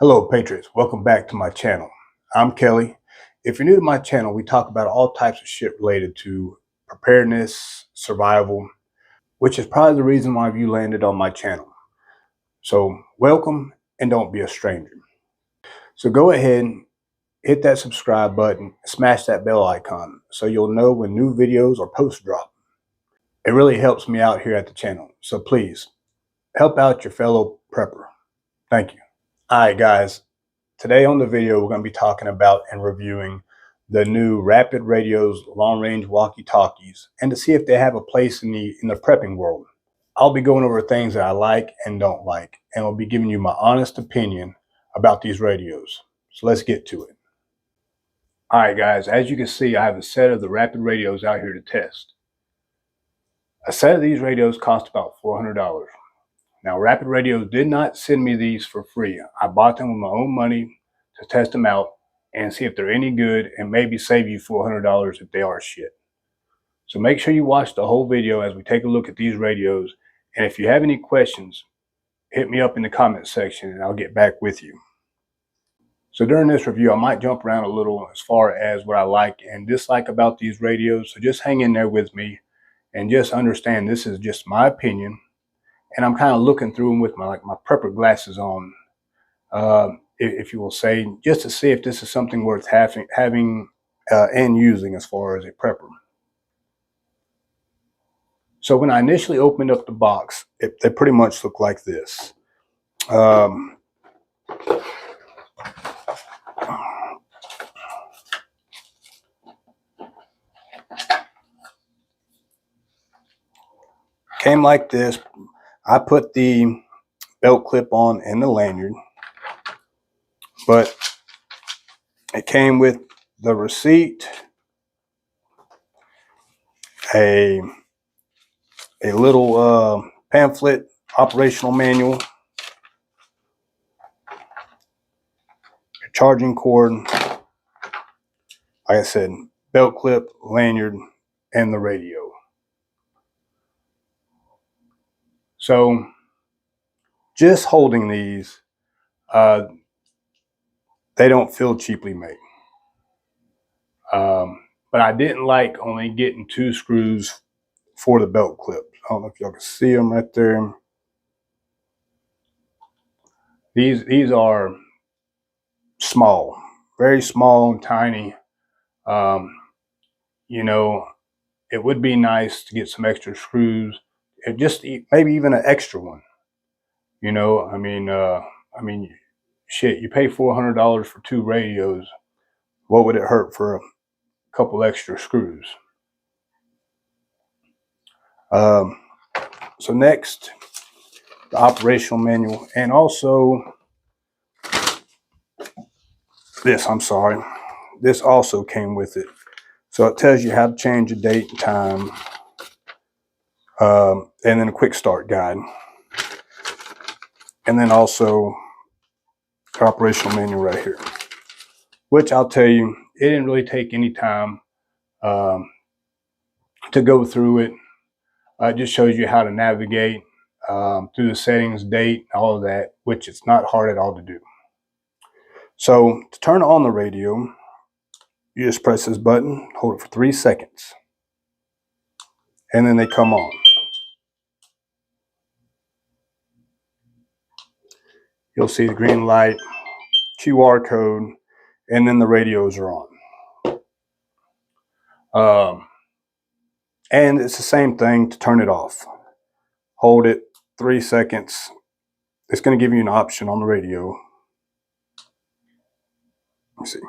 Hello Patriots, welcome back to my channel. I'm Kelly. If you're new to my channel, we talk about all types of shit related to preparedness, survival, which is probably the reason why you landed on my channel. So welcome and don't be a stranger. So go ahead and hit that subscribe button, smash that bell icon so you'll know when new videos or posts drop. It really helps me out here at the channel. So please help out your fellow prepper. Thank you. All right, guys. Today on the video, we're going to be talking about and reviewing the new Rapid Radio's long-range walkie-talkies and to see if they have a place in the prepping world. I'll be going over things that I like and don't like, and I'll be giving you my honest opinion about these radios. So let's get to it. All right, guys, as you can see, I have a set of the Rapid Radios out here to test. A set of these radios cost about $400. Now, Rapid Radios did not send me these for free. I bought them with my own money to test them out and see if they're any good and maybe save you $400 if they are shit. So make sure you watch the whole video as we take a look at these radios. And if you have any questions, hit me up in the comment section and I'll get back with you. So during this review, I might jump around a little as far as what I like and dislike about these radios. So just hang in there with me and just understand this is just my opinion. And I'm kind of looking through them with my prepper glasses on, if you will say, just to see if this is something worth having and using as far as a prepper. So when I initially opened up the box, they pretty much look like this. Came like this. I put the belt clip on in the lanyard, but it came with the receipt, a little pamphlet, operational manual, a charging cord, like I said, belt clip, lanyard, and the radio. So just holding these, they don't feel cheaply made. But I didn't like only getting 2 screws for the belt clip. I don't know if y'all can see them right there. These are small, very small and tiny. You know, it would be nice to get some extra screws. Just maybe even an extra one. You know, I mean, shit. You pay $400 for 2 radios. What would it hurt for a couple extra screws? So next, the operational manual, and also this. I'm sorry, this also came with it. So it tells you how to change the date and time, and then a quick start guide. And then also the operational manual right here, which I'll tell you, it didn't really take any time to go through it. It just shows you how to navigate through the settings, date, all of that, which it's not hard at all to do. So to turn on the radio, you just press this button, hold it for 3 seconds, and then they come on. You'll see the green light, QR code, and then the radios are on. And it's the same thing to turn it off. Hold it 3 seconds. It's going to give you an option on the radio. Let's see.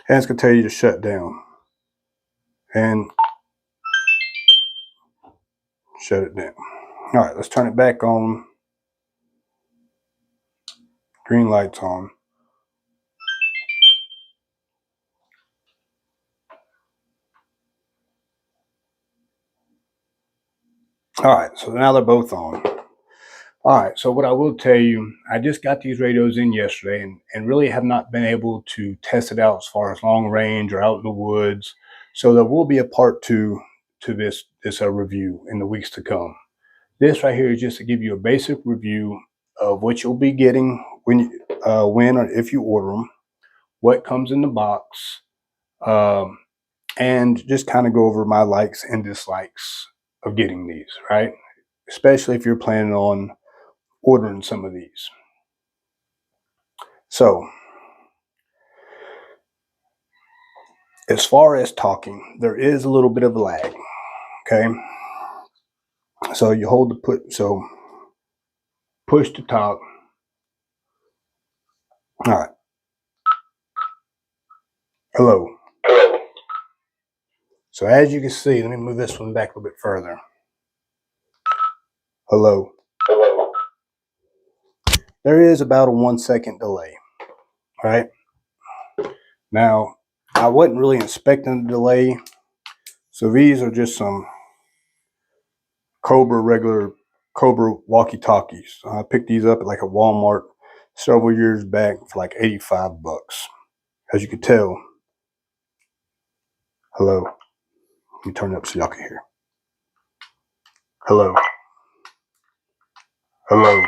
And it's going to tell you to shut down. And shut it down. All right, let's turn it back on. Green light's on. All right, so now they're both on. All right, so what I will tell you, I just got these radios in yesterday and really have not been able to test it out as far as long range or out in the woods. So there will be a part 2 to this review in the weeks to come. This right here is just to give you a basic review of what you'll be getting when or if you order them, what comes in the box, um, and just kind of go over my likes and dislikes of getting these, right? Especially if you're planning on ordering some of these. So, as far as talking, there is a little bit of a lag, okay? So you hold push to talk. All right. Hello. So as you can see, let me move this one back a little bit further. Hello. There is about a 1 second delay, right? Now, I wasn't really expecting a delay. So these are just some regular Cobra walkie-talkies. I picked these up at like a Walmart several years back for like 85 bucks. As you can tell, hello. Let me turn it up so y'all can hear. Hello. Hello.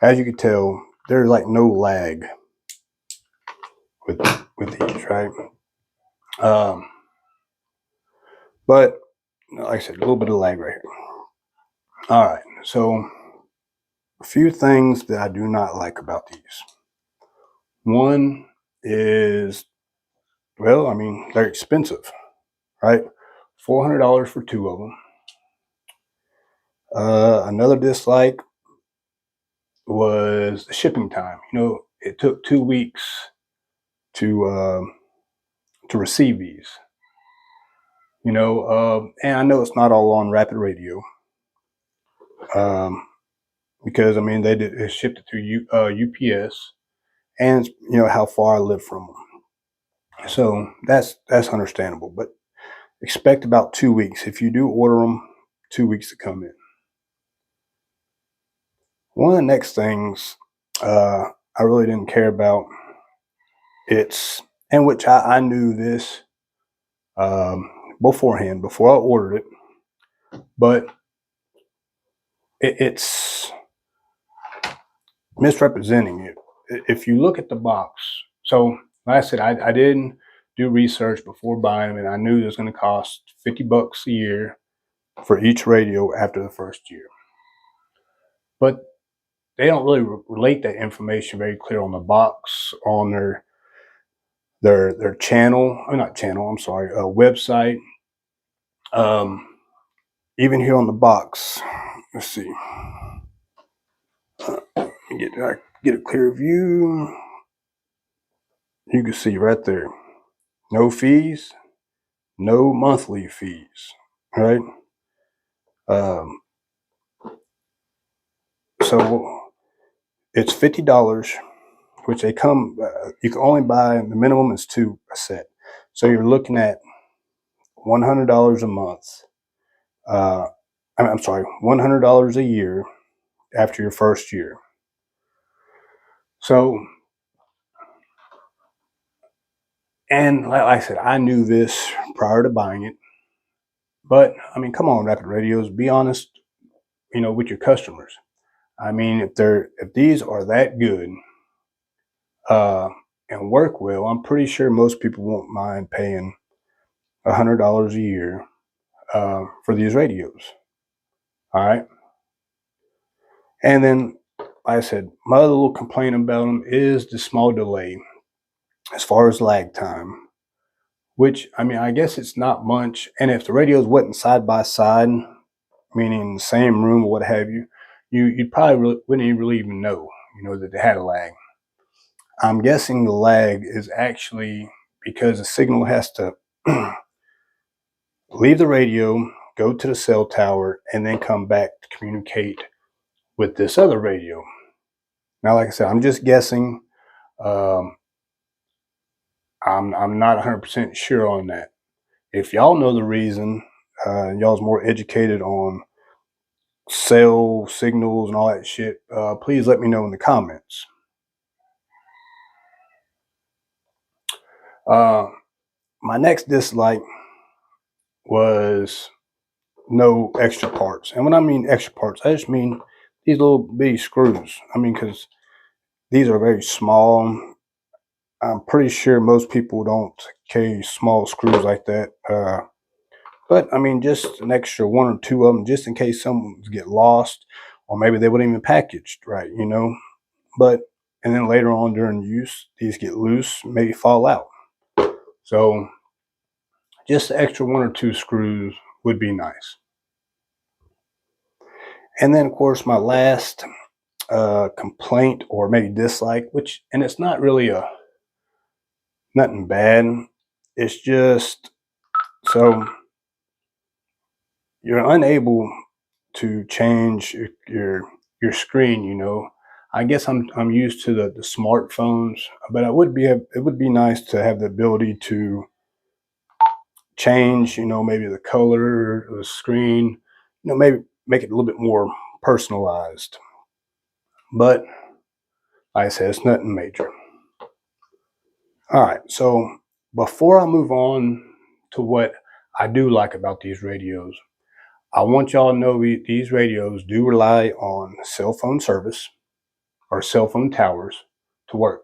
As you can tell, there's like no lag with these, right? But like I said, a little bit of lag right here. All right, so a few things that I do not like about these. One is, well, I mean, they're expensive, right? $400 for two of them. Another dislike was the shipping time. You know, it took 2 weeks to receive these. You know, and I know it's not all on Rapid Radio, because I mean they shipped it through UPS, and you know how far I live from them, so that's understandable. But expect about 2 weeks if you do order them. 2 weeks to come in. One of the next things I really didn't care about, and which I knew this beforehand, before I ordered it, but it's misrepresenting it. If you look at the box, so like I said, I didn't do research before buying them, and I knew it was going to cost 50 bucks a year for each radio after the first year. But they don't really relate that information very clear on the box, on their channel, or not channel, I'm sorry, website. Even here on the box, let's see. Get a clear view. You can see right there, no fees, no monthly fees, right? So it's $50, which they come. You can only buy, the minimum is 2 a set. So you're looking at $100 a month. I'm sorry, $100 a year after your first year. So, and like I said, I knew this prior to buying it. But I mean, come on, Rapid Radios, be honest, you know, with your customers. I mean, if these are that good and work well, I'm pretty sure most people won't mind paying $100 a year for these radios. All right. And then, like I said, my other little complaint about them is the small delay as far as lag time, which, I mean, I guess it's not much. And if the radios wasn't side by side, meaning in the same room or what have you, you probably wouldn't really even know, you know, that they had a lag. I'm guessing the lag is actually because the signal has to leave the radio, go to the cell tower, and then come back to communicate with this other radio. Now, like I said, I'm just guessing. Um, I'm not 100% sure on that. If y'all know the reason, y'all's more educated on cell signals and all that shit, please let me know in the comments. My next dislike was no extra parts. And when I mean extra parts, I just mean these little bitty screws. I mean, because these are very small. I'm pretty sure most people don't carry small screws like that. But I mean, just an extra one or two of them, just in case some get lost, or maybe they wouldn't even packaged right, you know. But and then later on during use, these get loose, maybe fall out. So just the extra one or two screws would be nice. And then, of course, my last complaint or maybe dislike, which, and it's not really nothing bad. It's just so you're unable to change your screen. You know, I guess I'm used to the smartphones, but it would be nice to have the ability to change. You know, maybe the color of the screen. You know, maybe make it a little bit more personalized. But like I said, it's nothing major. All right, so before I move on to what I do like about these radios, I want y'all to know these radios do rely on cell phone service or cell phone towers to work.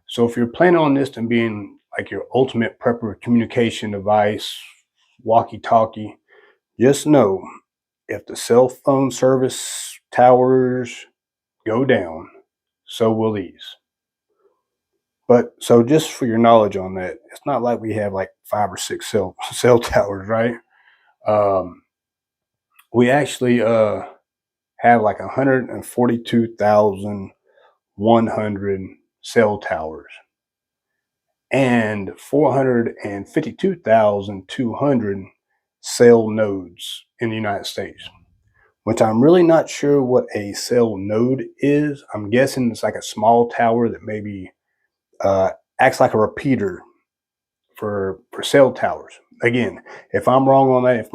So if you're planning on this to being like your ultimate prepper communication device, walkie-talkie, just know if the cell phone service towers go down, so will these. But so just for your knowledge on that, it's not like we have like 5 or 6 cell towers, right? Um, we actually have like 142,100 cell towers and 452,200 cell nodes in the United States, which I'm really not sure what a cell node is. I'm guessing it's like a small tower that maybe acts like a repeater for cell towers. Again, if I'm wrong on that, if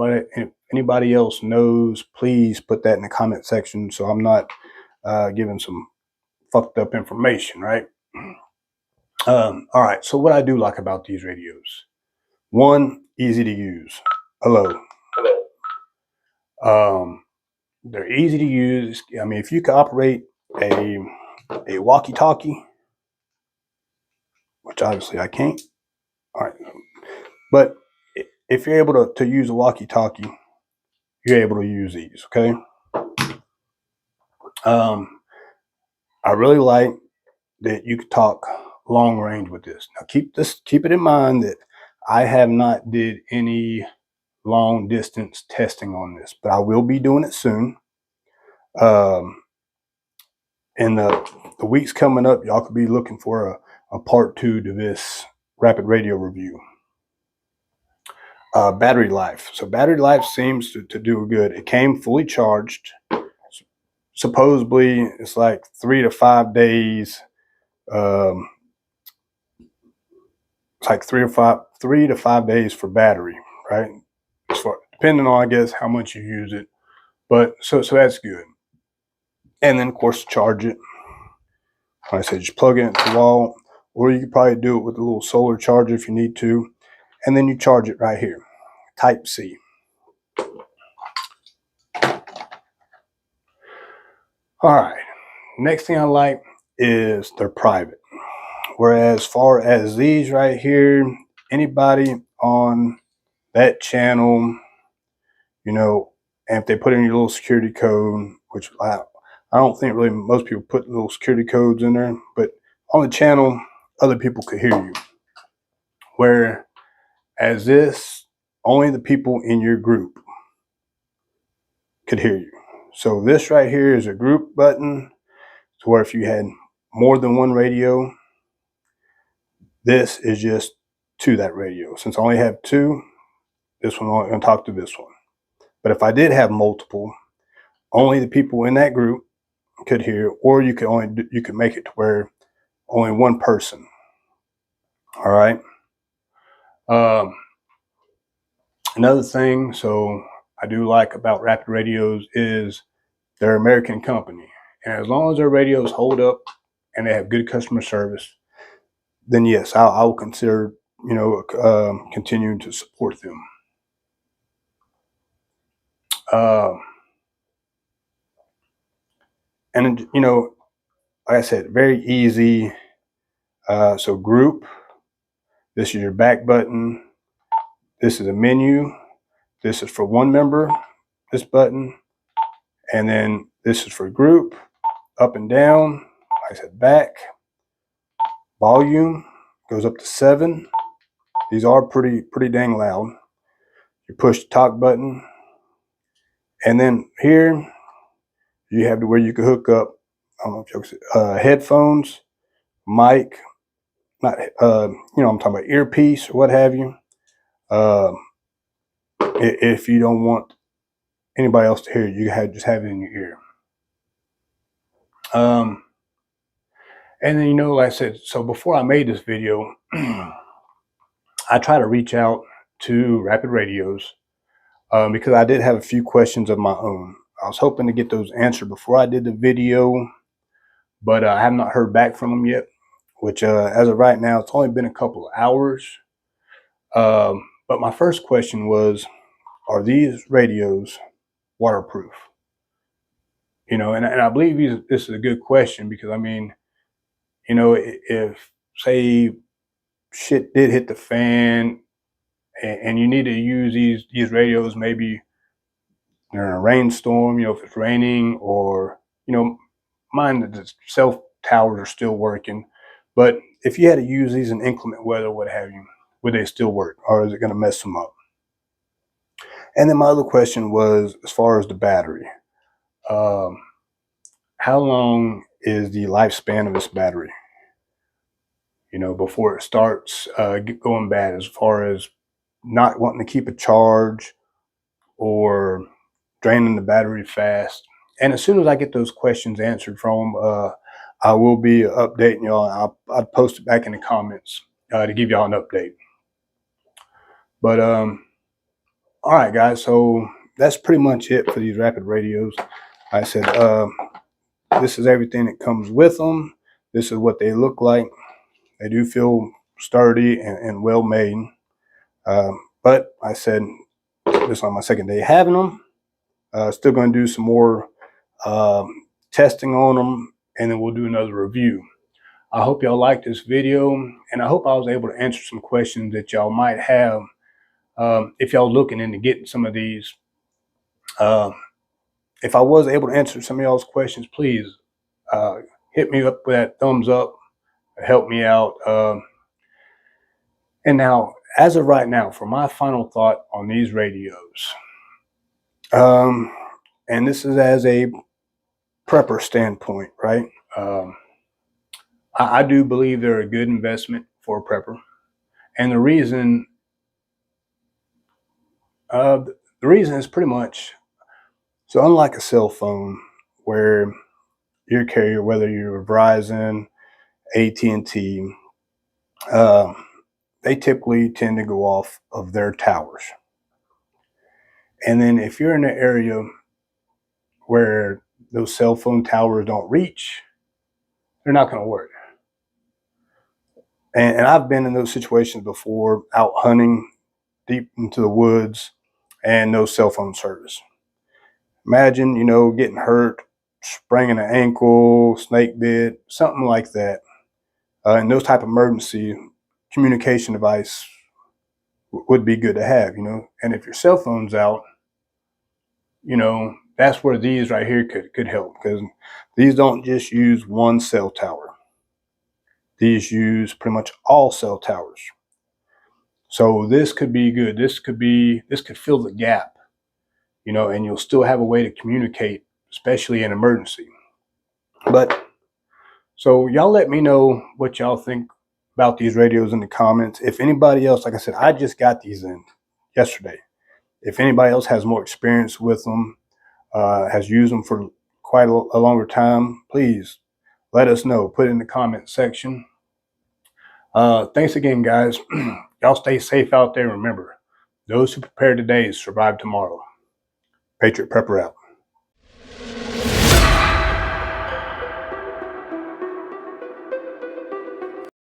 anybody else knows, please put that in the comment section so I'm not giving some fucked up information, right? All right, so what I do like about these radios. One, easy to use. Hello. They're easy to use. I mean, if you can operate a walkie-talkie, which obviously I can't. All right. But if you're able to use a walkie-talkie, you're able to use these, okay? I really like that you can talk long range with this. Now keep it in mind that I have not did any long distance testing on this, but I will be doing it soon. In the weeks coming up, y'all could be looking for a part 2 to this rapid radio review. Battery life. So battery life seems to do good. It came fully charged. Supposedly, it's like 3 to 5 days. It's like 3 to 5 days for battery, right? Depending on, I guess, how much you use it. But so that's good. And then, of course, charge it. Like I said, just plug it into the wall, or you could probably do it with a little solar charger if you need to. And then you charge it right here, Type C. All right. Next thing I like is they're private. Whereas far as these right here, anybody on that channel, you know, and if they put in your little security code, which I don't think really most people put little security codes in there, but on the channel, other people could hear you. Whereas this, only the people in your group could hear you. So this right here is a group button, to where if you had more than one radio, this is just to that radio. Since I only have 2, this one only going to talk to this one. But if I did have multiple, only the people in that group could hear, or you could make it to where only one person. All right. Another thing, so I do like about Rapid Radios is they're an American company, and as long as their radios hold up and they have good customer service, then yes, I will consider continuing to support them. And, you know, like I said, very easy. So group, this is your back button. This is a menu. This is for one member, this button. And then this is for group, up and down. Like I said, back. Volume goes up to 7. These are pretty dang loud. You push the talk button. And then here, you have to where you can hook up, I don't know if you can see, headphones, mic, not, you know, I'm talking about earpiece or what have you. If you don't want anybody else to hear it, you just have it in your ear. And then, you know, like I said, so before I made this video, I try to reach out to Rapid Radios because I did have a few questions of my own. I was hoping to get those answered before I did the video, but I have not heard back from them yet, which as of right now, it's only been a couple of hours. But my first question was, are these radios waterproof? You know, and I believe this is a good question because, I mean, you know, if, say, shit did hit the fan and you need to use these radios maybe during a rainstorm, you know, if it's raining, or, you know, mine, the cell towers are still working. But if you had to use these in inclement weather, what have you, would they still work, or is it going to mess them up? And then my other question was, as far as the battery, how long is the lifespan of this battery? You know, before it starts going bad, as far as not wanting to keep a charge or draining the battery fast. And as soon as I get those questions answered from them, I will be updating y'all. I'll post it back in the comments to give y'all an update. But all right, guys. So that's pretty much it for these Rapid Radios. I said this is everything that comes with them. This is what they look like. They do feel sturdy and well made. But I said this on my second day having them. Still going to do some more testing on them, and then we'll do another review. I hope y'all liked this video, and I hope I was able to answer some questions that y'all might have if y'all looking into getting some of these. If I was able to answer some of y'all's questions, please hit me up with that thumbs up. Help me out. And now, as of right now, for my final thought on these radios, and this is as a prepper standpoint, right? I do believe they're a good investment for a prepper, and the reason is pretty much, so unlike a cell phone where your carrier, whether you're Verizon, AT&T, they typically tend to go off of their towers. And then if you're in an area where those cell phone towers don't reach, they're not going to work. And I've been in those situations before, out hunting deep into the woods and no cell phone service. Imagine, you know, getting hurt, spraining an ankle, snake bit, something like that. And those type of emergency communication device would be good to have, you know. And if your cell phone's out, you know, that's where these right here could help, because these don't just use one cell tower. These use pretty much all cell towers. So this could be good. This could fill the gap, you know, and you'll still have a way to communicate, especially in emergency. But so y'all let me know what y'all think about these radios in the comments. If anybody else, like I said, I just got these in yesterday. If anybody else has more experience with them, has used them for quite a longer time, please let us know. Put it in the comment section. Thanks again, guys. Y'all stay safe out there. Remember, those who prepare today survive tomorrow. Patriot Prepper out.